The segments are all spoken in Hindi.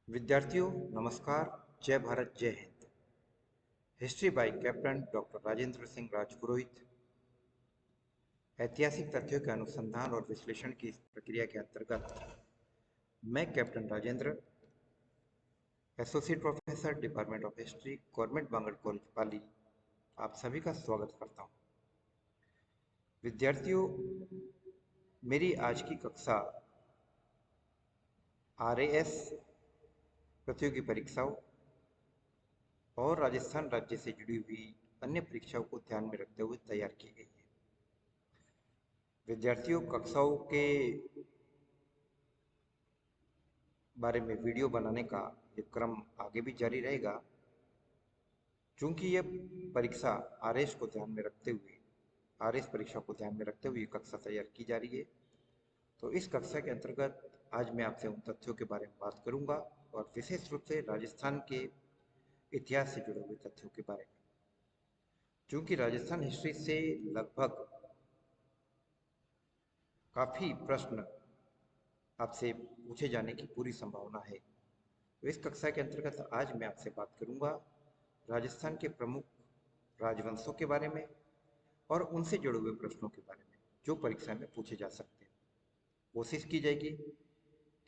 विद्यार्थियों नमस्कार। जय भारत जय Hind. History by captain doctor Rajendra Singh Rajpurohit. ऐतिहासिक तथ्यों के अनुसंधान और विश्लेषण की इस प्रक्रिया के अंतर्गत मैं captain Rajendra, associate professor department of history, government Bangur college Pali, आप सभी का स्वागत करता हूं। विद्यार्थियों, मेरी आज की कक्षा RAS प्रतियोगी परीक्षाओं और राजस्थान राज्य से जुड़ी हुई अन्य परीक्षाओं को ध्यान में रखते हुए तैयार की गई है। विद्यार्थियों, कक्षाओं के बारे में वीडियो बनाने का ये क्रम आगे भी जारी रहेगा, चूंकि यह परीक्षा RS को ध्यान में रखते हुए RS परीक्षा को ध्यान में रखते हुए कक्षा तैयार की जा रही है। तो इस कक्षा के अंतर्गत आज मैं आपसे उन तथ्यों के बारे में बात करूंगा और विशेष रूप से राजस्थान के इतिहास से जुड़े हुए तथ्यों के बारे में। चूंकि राजस्थान हिस्ट्री से लगभग काफी प्रश्न आपसे पूछे जाने की पूरी संभावना है, तो इस कक्षा के अंतर्गत आज मैं आपसे बात करूंगा राजस्थान के प्रमुख राजवंशों के बारे में और उनसे जुड़े हुए प्रश्नों के बारे में जो परीक्षा में पूछे जा सकते हैं। कोशिश की जाएगी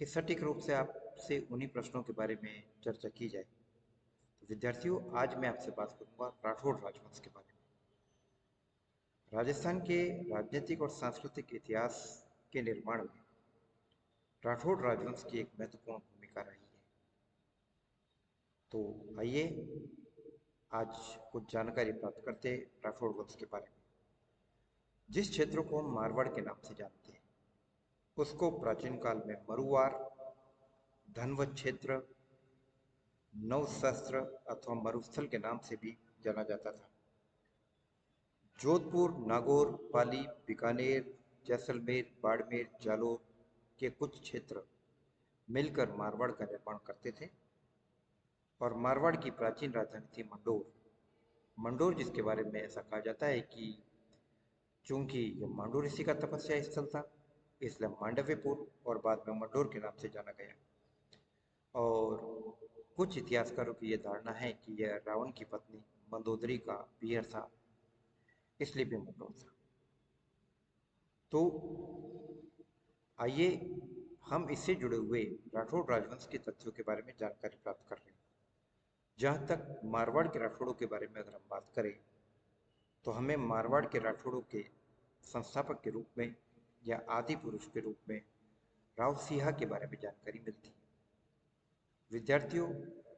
कि सटीक रूप से आपसे उन्हीं प्रश्नों के बारे में चर्चा की जाए। तो विद्यार्थियों, आज मैं आपसे बात करूंगा राठौड़ राजवंश के बारे में। राजस्थान के राजनीतिक और सांस्कृतिक इतिहास के निर्माण में राठौड़ राजवंश की एक महत्वपूर्ण भूमिका रही है। तो आइए आज कुछ जानकारी प्राप्त करते हैं राठौड़ वंश के बारे में। जिस क्षेत्र को हम मारवाड़ के नाम से जानते हैं उसको प्राचीन काल में मरुवार, धनवत क्षेत्र, नवशस्त्र अथवा मरुस्थल के नाम से भी जाना जाता था। जोधपुर, नागौर, पाली, बीकानेर, जैसलमेर, बाड़मेर, जालोर के कुछ क्षेत्र मिलकर मारवाड़ का निर्माण करते थे और मारवाड़ की प्राचीन राजधानी थी मंडोर। मंडोर जिसके बारे में ऐसा कहा जाता है कि चूंकि यह मांडू ऋषि का तपस्या स्थल था, इसलिए मांडव्यपुर और बाद में मंडोर के नाम से जाना गया। और कुछ इतिहासकारों की यह धारणा है कि यह रावण की पत्नी मंदोदरी का पियर था, इसलिए भी मंडोर था। तो आइए हम इससे जुड़े हुए राठौड़ राजवंश के तथ्यों के बारे में जानकारी प्राप्त कर रहे हैं। जहाँ तक मारवाड़ के राठौड़ों के बारे में अगर हम बात करें तो हमें मारवाड़ के राठौड़ों के संस्थापक के रूप में या आदि पुरुष के रूप में राव सिंहा के बारे में जानकारी मिलती है। विद्यार्थियों,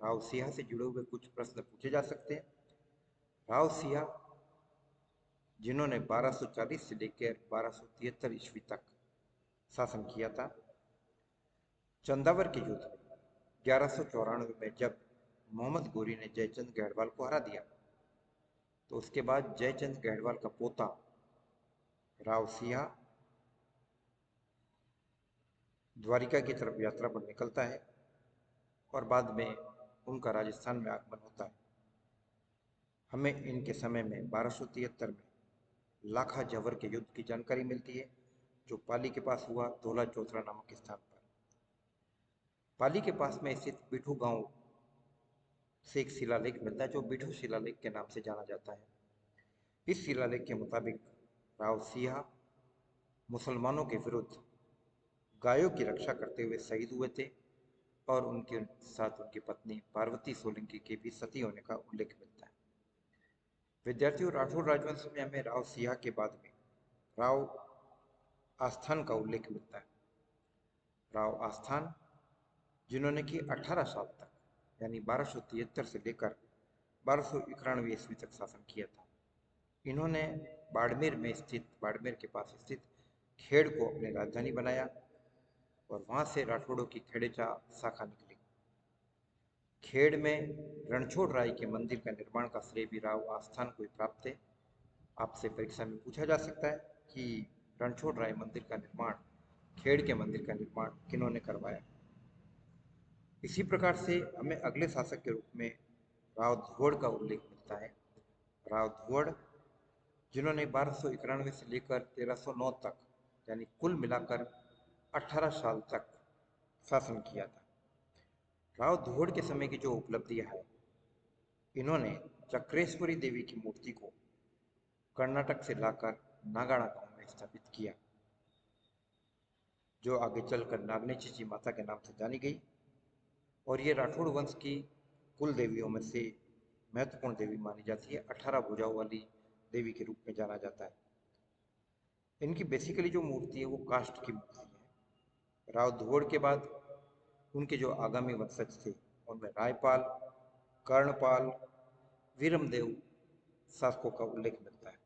राव सिंहा से जुड़े हुए कुछ प्रश्न पूछे जा सकते हैं। राव सिंहा जिन्होंने 1240 से लेकर 1273 ईस्वी तक शासन किया था। चंदावर के युद्ध में 1194 में जब मोहम्मद गोरी ने जयचंद गढ़वाल को हरा दिया, तो उसके बाद जयचंद गढ़वाल का पोता राव सिंहा द्वारिका की तरफ यात्रा पर निकलता है और बाद में उनका राजस्थान में आगमन होता है। हमें इनके समय में 1273 में लाखा जवर के युद्ध की जानकारी मिलती है, जो पाली के पास हुआ, धोला चौथरा नामक स्थान पर। पाली के पास में स्थित बिठू गांव से एक शिलालेख मिलता है जो बिठू शिलालेख के नाम से जाना जाता है। इस शिलालेख के मुताबिक राव सिंहा मुसलमानों के विरुद्ध गायों की रक्षा करते हुए शहीद हुए थे और उनके साथ उनकी पत्नी पार्वती सोलंकी के भी सती होने का उल्लेख मिलता है। विद्यार्थियों, राठौड़ राजवंश में हमें राव सिंहा के बाद में राव आस्थान का उल्लेख मिलता है। राव आस्थान जिन्होंने कि 18 साल तक यानी 1273 से लेकर 1291 ईस्वी तक शासन किया था। इन्होंने बाड़मेर के पास स्थित खेड़ को अपनी राजधानी बनाया और वहां से राठौड़ों की खेड़ेचा शाखा निकली। खेड़ में रणछोड़ राय के मंदिर का निर्माण का श्रेय भी राव आस्थान को ही प्राप्त है। आपसे परीक्षा में पूछा जा सकता है कि रणछोड़ राय मंदिर का निर्माण, खेड़ के मंदिर का निर्माण किन्होंने करवाया। इसी प्रकार से हमें अगले शासक के रूप में राव धुवड़ का उल्लेख मिलता है। राव धुवड़ जिन्होंने 1291 से लेकर 1309 तक यानी कुल मिलाकर 18 साल तक शासन किया था। राव धोड़ के समय की जो उपलब्धियां है, इन्होंने चक्रेश्वरी देवी की मूर्ति को कर्नाटक से लाकर नागाड़ा गांव में स्थापित किया, जो आगे चलकर नागनेची माता के नाम से जानी गई। और ये राठौड़ वंश की कुल देवियों में से महत्वपूर्ण देवी मानी जाती है। 18 भुजाओं वाली देवी के रूप में जाना जाता है। इनकी बेसिकली जो मूर्ति है वो काष्ठ की मूर्ति है। राव धोड़ के बाद उनके जो आगामी वंशज थे, उनमें रायपाल, कर्णपाल, वीरमदेव शासकों का उल्लेख मिलता है।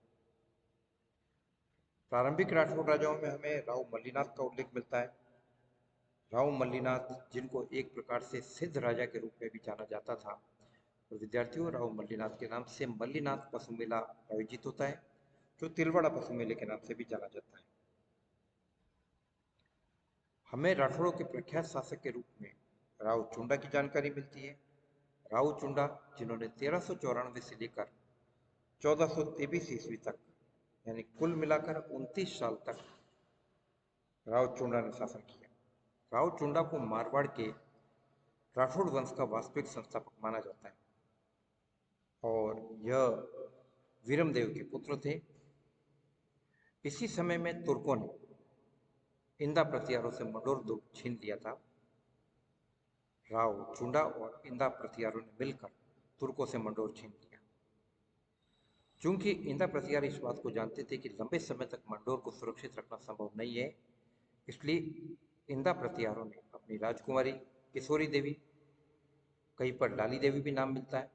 प्रारंभिक राठौड़ राजाओं में हमें राव मल्लीनाथ का उल्लेख मिलता है। राव मल्लीनाथ, जिनको एक प्रकार से सिद्ध राजा के रूप में भी जाना जाता था, तो विद्यार्थियों, राव मल्लीनाथ के नाम से मल्लीनाथ पशु मेला आयोजित होता है, जो तिलवाड़ा पशु मेले के नाम से भी जाना जाता है। हमें राठौड़ों के प्रख्यात शासक के रूप में राव चुंडा की जानकारी मिलती है। राव चुंडा, जिन्होंने 1394 से लेकर 1423 ईस्वी तक, यानी कुल मिलाकर 29 साल तक राव चुंडा ने शासन किया। राव चुंडा को मारवाड़ के राठौड़ वंश का वास्तविक संस्थापक माना जाता है और यह वीरमदेव के पुत्र थे। इसी समय में तुर्कों ने इंदा प्रतिहारों से मंडोर दुर्ग छीन लिया था। राव चुंडा और इंदा प्रतिहारों ने मिलकर तुर्कों से मंडोर छीन लिया। चूंकि इंदा प्रतिहार इस बात को जानते थे कि लंबे समय तक मंडोर को सुरक्षित रखना संभव नहीं है, इसलिए इंदा प्रतिहारों ने अपनी राजकुमारी किशोरी देवी, कहीं पर लाली देवी भी नाम मिलता है,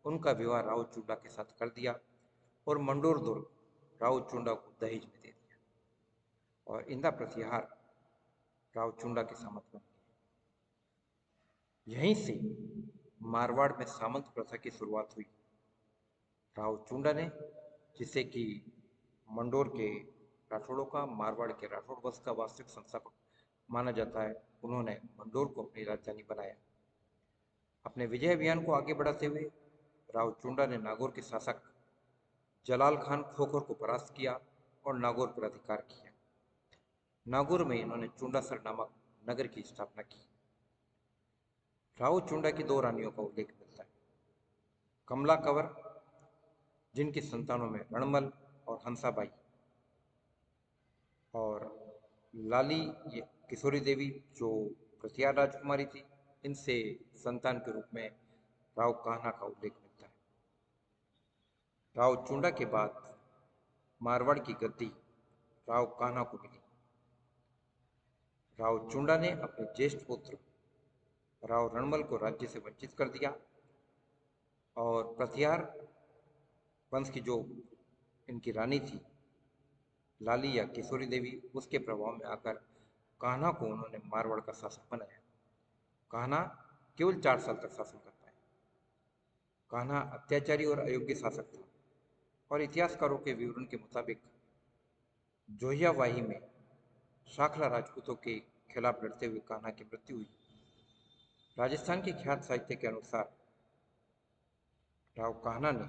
उनका विवाह राव चुंडा के साथ कर दिया और मंडोर दुर्ग राव चुंडा को दहेज में दे दिया और इंदा प्रतिहार राव चुंडा के सामंत बन गए। यहीं से मारवाड़ में सामंत प्रथा की शुरुआत हुई। राव चुंडा ने, जिसे कि मंडोर के राठौड़ों का, मारवाड़ के राठौड़ वंश का वास्तविक संस्थापक माना जाता है, उन्होंने मंडोर को अपनी राजधानी बनाया। अपने विजय अभियान को आगे बढ़ाते हुए राव चुंडा ने नागौर के शासक जलाल खान खोखर को परास्त किया और नागौर पर अधिकार किया। नागौर में इन्होंने चुंडासर नामक नगर की स्थापना की। राव चुंडा की 2 रानियों का उल्लेख मिलता है, कमला कंवर, जिनकी संतानों में रणमल और हंसाबाई, और लाली किशोरी देवी, जो प्रतिहार राजकुमारी थी। इनसे संतान के रूप में राव कान्हा का उल्लेख मिलता है। राव चुंडा के बाद मारवाड़ की गद्दी राव कान्हा को मिली। राव चुंडा ने अपने ज्येष्ठ पुत्र राव रणमल को राज्य से वंचित कर दिया और प्रतिहार वंश की जो इनकी रानी थी लाली या किशोरी देवी, उसके प्रभाव में आकर कान्हा को उन्होंने मारवाड़ का शासक बनाया। कान्हा केवल 4 साल तक शासन कर पाए। कान्हा अत्याचारी और अयोग्य शासक था और इतिहासकारों के विवरण के मुताबिक जोहियावाही में शाखला राजपूतों के खिलाफ लड़ते हुए कान्हा की मृत्यु हुई। राजस्थान के ख्यात साहित्य के अनुसार राव कान्हा ने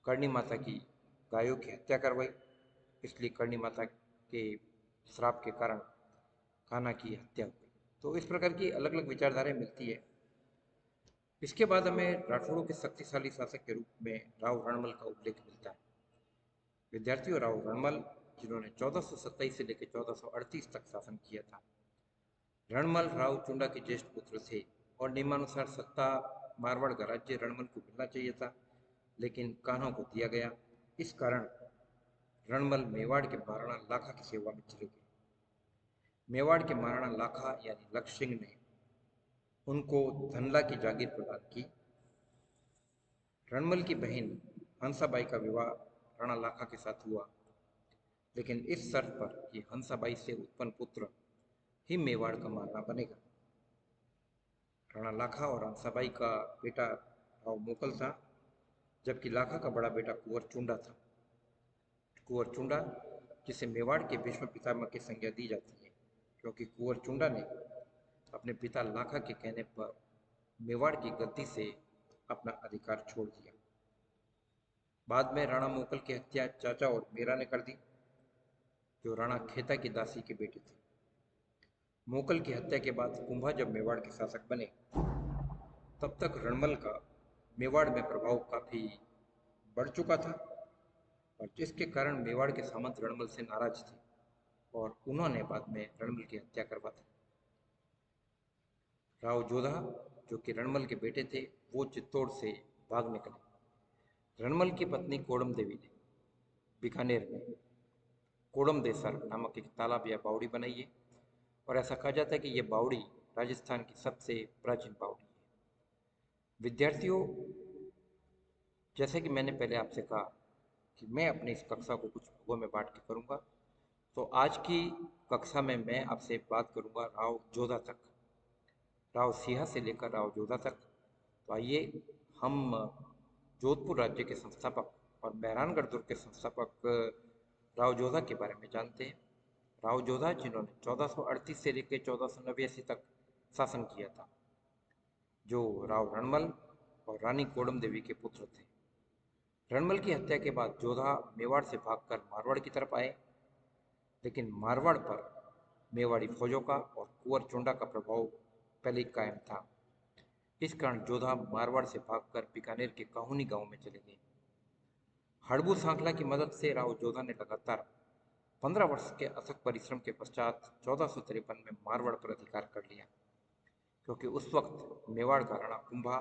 कर्णी माता की गायों की हत्या करवाई, इसलिए कर्णी माता के श्राप के कारण कान्हा की हत्या हो गई। तो इस प्रकार की अलग अलग विचारधाराएं मिलती है। इसके बाद हमें राठौड़ों के शक्तिशाली शासक के रूप में राव रणमल का उल्लेख मिलता है। विद्यार्थियों, राव रणमल, जिन्होंने 1427 से लेकर 1438 तक शासन किया था। रणमल राव चुंडा के ज्येष्ठ पुत्र थे और नियमानुसार सत्ता मारवाड़ का राज्य रणमल को मिलना चाहिए था, लेकिन कान्हा को दिया गया। इस कारण रणमल मेवाड़ के महाराणा लाखा की सेवा में चले गए। मेवाड़ के महाराणा लाखा यानी लक्ष्य सिंह ने उनको धनला की जागीर प्रदान की। रणमल की बहन हंसाबाई का विवाह राणा लाखा के साथ हुआ, लेकिन इस शर्त पर कि हंसाबाई से उत्पन्न पुत्र ही मेवाड़ का महाराणा बनेगा। राणा लाखा और हंसाबाई का बेटा राव मोकल था, जबकि लाखा का बड़ा बेटा कुंवर चुंडा था। कुंवर चुंडा, जिसे मेवाड़ के भीष्म पितामह की संज्ञा दी जाती है, क्योंकि कुंवर चुंडा ने अपने पिता लाखा के कहने पर मेवाड़ की गद्दी से अपना अधिकार छोड़ दिया। बाद में राणा मोकल की हत्या चाचा और मीरा ने कर दी, जो राणा खेता की दासी के बेटे थे। मोकल की हत्या के बाद कुंभा जब मेवाड़ के शासक बने, तब तक रणमल का मेवाड़ में प्रभाव काफी बढ़ चुका था, और जिसके कारण मेवाड़ के सामंत रणमल से नाराज थे और उन्होंने बाद में रणमल की हत्या करवा दी। राव जोधा, जो कि रणमल के बेटे थे, वो चित्तौड़ से भाग निकले। रणमल की पत्नी कोडम देवी ने बीकानेर में कोडम देसर नामक एक तालाब या बावड़ी बनाई है, और ऐसा कहा जाता है कि यह बावड़ी राजस्थान की सबसे प्राचीन बावड़ी है। विद्यार्थियों, जैसे कि मैंने पहले आपसे कहा कि मैं अपनी इस कक्षा को कुछ भागों में बांट के करूँगा, तो आज की कक्षा में मैं आपसे बात करूँगा राव जोधा तक, राव सिंहा से लेकर राव जोधा तक। तो आइए हम जोधपुर राज्य के संस्थापक और मेहरानगढ़ दुर्ग के संस्थापक राव जोधा के बारे में जानते हैं। राव जोधा, जिन्होंने 1438 से लेकर 1489 तक शासन किया था, जो राव रणमल और रानी कोडम देवी के पुत्र थे। रणमल की हत्या के बाद जोधा मेवाड़ से भागकर मारवाड़ की तरफ आए, लेकिन मारवाड़ पर मेवाड़ी फौजों का और कुंवर चुंडा का प्रभाव पहले ही कायम था। इस कारण जोधा मारवाड़ से भागकर बीकानेर के काहुनी गांव में चले गए। हड़बू सांखला की मदद से राव जोधा ने लगातार 15 वर्ष के अथक परिश्रम के पश्चात 1453 में मारवाड़ पर अधिकार कर लिया, क्योंकि उस वक्त मेवाड़ का राणा कुंभा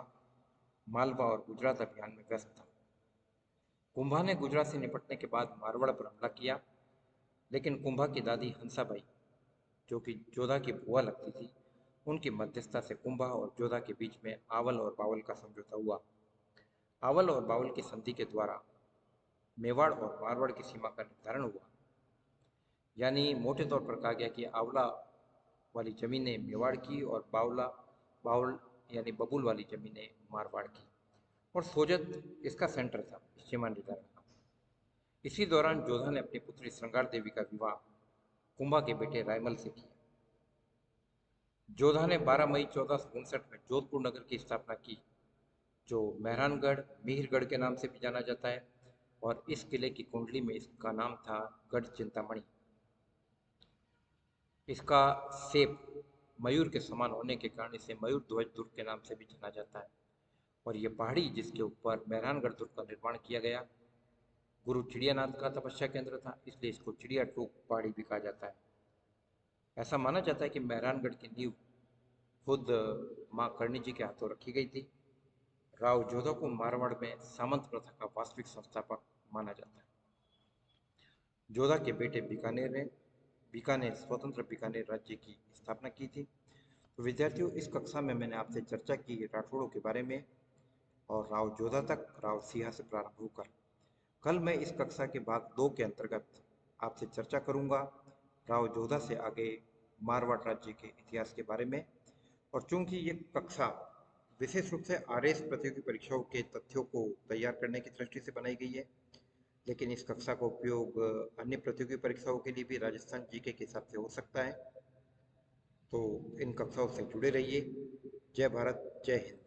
मालवा और गुजरात अभियान में व्यस्त था। कुंभा ने गुजरात से निपटने के बाद मारवाड़ पर हमला किया, लेकिन कुंभा की दादी हंसाबाई, जो कि जोधा की बुआ लगती थी, उनकी मध्यस्थता से कुंभा और जोधा के बीच में आवल और बावल का समझौता हुआ। आवल और बावल की संधि के द्वारा मेवाड़ और मारवाड़ की सीमा का निर्धारण हुआ। यानी मोटे तौर पर कहा गया कि आवला वाली जमीनें मेवाड़ की और बावला बावल यानी बबुल वाली जमीनें मारवाड़ की, और सोजत इसका सेंटर था सीमा निर्धारण का। इसी दौरान जोधा ने अपनी पुत्री श्रृंगार देवी का विवाह कुंभा के बेटे रायमल से किया। जोधा ने 12 मई 1459 में जोधपुर नगर की स्थापना की, जो मेहरानगढ़ मिहिरगढ़ के नाम से भी जाना जाता है, और इस किले की कुंडली में इसका नाम था गढ़ चिंतामणि। इसका शेप मयूर के समान होने के कारण इसे मयूर ध्वज दुर्ग के नाम से भी जाना जाता है। और ये पहाड़ी जिसके ऊपर मेहरानगढ़ दुर्ग का निर्माण किया गया, गुरु चिड़ियानाथ का तपस्या केंद्र था, इसलिए इसको चिड़िया टोक पहाड़ी भी कहा जाता है। ऐसा माना जाता है कि मेहरानगढ़ की नींव खुद माँ करणी जी के हाथों रखी गई थी। राव जोधा को मारवाड़ में सामंत प्रथा का वास्तविक संस्थापक माना जाता है। जोधा के बेटे बीकानेर स्वतंत्र बीकानेर राज्य की स्थापना की थी। तो विद्यार्थियों, इस कक्षा में मैंने आपसे चर्चा की राठौड़ों के बारे में, और राव जोधा तक राव सिंहा से प्रारंभ होकर कल मैं इस कक्षा के भाग 2 के अंतर्गत आपसे चर्चा करूंगा राव जोधा से आगे मारवाड़ राज्य के इतिहास के बारे में। और चूंकि ये कक्षा विशेष रूप से आरएएस प्रतियोगी परीक्षाओं के तथ्यों को तैयार करने की दृष्टि से बनाई गई है, लेकिन इस कक्षा का उपयोग अन्य प्रतियोगी परीक्षाओं के लिए भी राजस्थान जीके के हिसाब से हो सकता है। तो इन कक्षाओं से जुड़े रहिए। जय भारत, जय हिंद।